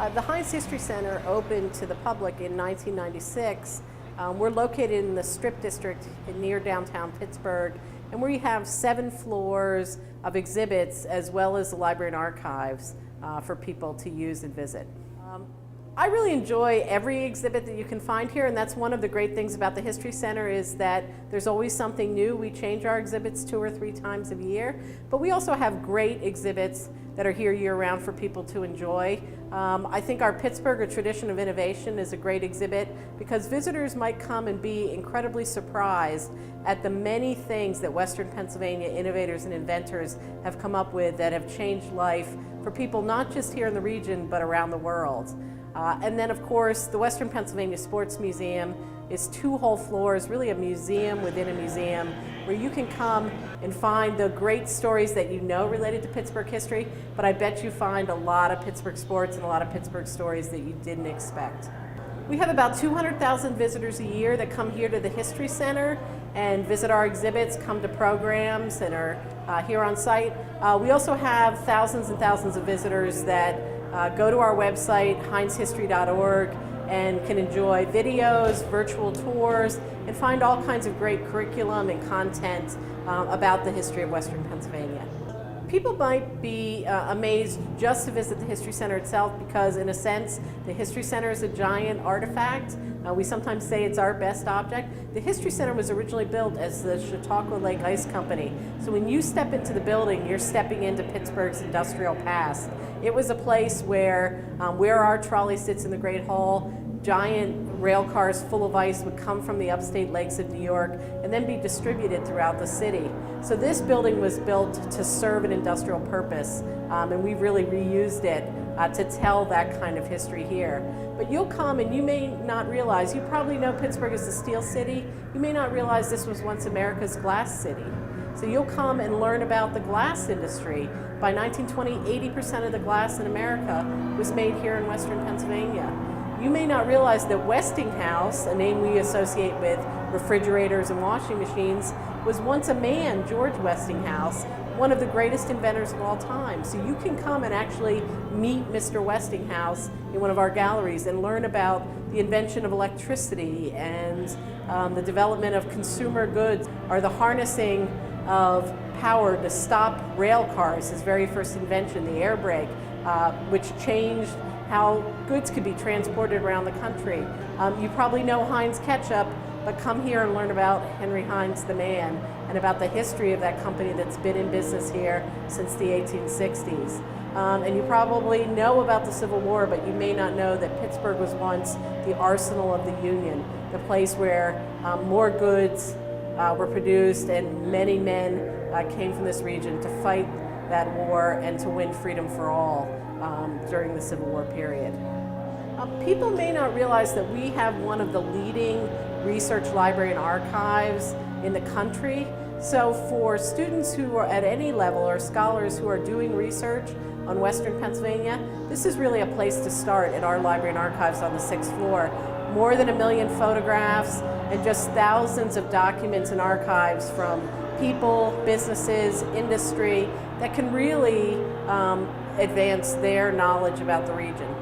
The Heinz History Center opened to the public in 1996. We're located in the Strip District near downtown Pittsburgh, and we have 7 floors of exhibits as well as the library and archives for people to use and visit. I really enjoy every exhibit that you can find here, and that's one of the great things about the History Center is that there's always something new. We change our exhibits 2 or 3 times a year, but we also have great exhibits that are here year-round for people to enjoy. I think our Pittsburgh, A Tradition of Innovation, is a great exhibit because visitors might come and be incredibly surprised at the many things that Western Pennsylvania innovators and inventors have come up with that have changed life for people not just here in the region but around the world. And then, of course, the Western Pennsylvania Sports Museum is 2 whole floors, really a museum within a museum, where you can come and find the great stories that you know related to Pittsburgh history, but I bet you find a lot of Pittsburgh sports and a lot of Pittsburgh stories that you didn't expect. We have about 200,000 visitors a year that come here to the History Center and visit our exhibits, come to programs, and are here on site. We also have thousands and thousands of visitors that go to our website, heinzhistory.org, and can enjoy videos, virtual tours, and find all kinds of great curriculum and content about the history of Western Pennsylvania. People might be amazed just to visit the History Center itself because, in a sense, the History Center is a giant artifact. We sometimes say it's our best object. The History Center was originally built as the Chautauqua Lake Ice Company. So when you step into the building, you're stepping into Pittsburgh's industrial past. It was a place where our trolley sits in the Great Hall, giant rail cars full of ice would come from the upstate lakes of New York and then be distributed throughout the city. So this building was built to serve an industrial purpose, and we really reused it to tell that kind of history here. But you'll come and you may not realize, you probably know Pittsburgh is the steel city, you may not realize this was once America's glass city. So you'll come and learn about the glass industry. By 1920, 80% of the glass in America was made here in Western Pennsylvania. You may not realize that Westinghouse, a name we associate with refrigerators and washing machines, was once a man, George Westinghouse, one of the greatest inventors of all time. So you can come and actually meet Mr. Westinghouse in one of our galleries and learn about the invention of electricity and the development of consumer goods, or the harnessing of power to stop rail cars, his very first invention, the air brake, which changed how goods could be transported around the country. You probably know Heinz ketchup, but come here and learn about Henry Heinz the man and about the history of that company that's been in business here since the 1860s. And you probably know about the Civil War, but you may not know that Pittsburgh was once the arsenal of the Union, the place where more goods were produced and many men came from this region to fight that war and to win freedom for all during the Civil War period. People may not realize that we have one of the leading research library and archives in the country. So for students who are at any level or scholars who are doing research on Western Pennsylvania, this is really a place to start at our library and archives on the 6th floor. More than 1 million photographs and just thousands of documents and archives from people, businesses, industry that can really advance their knowledge about the region.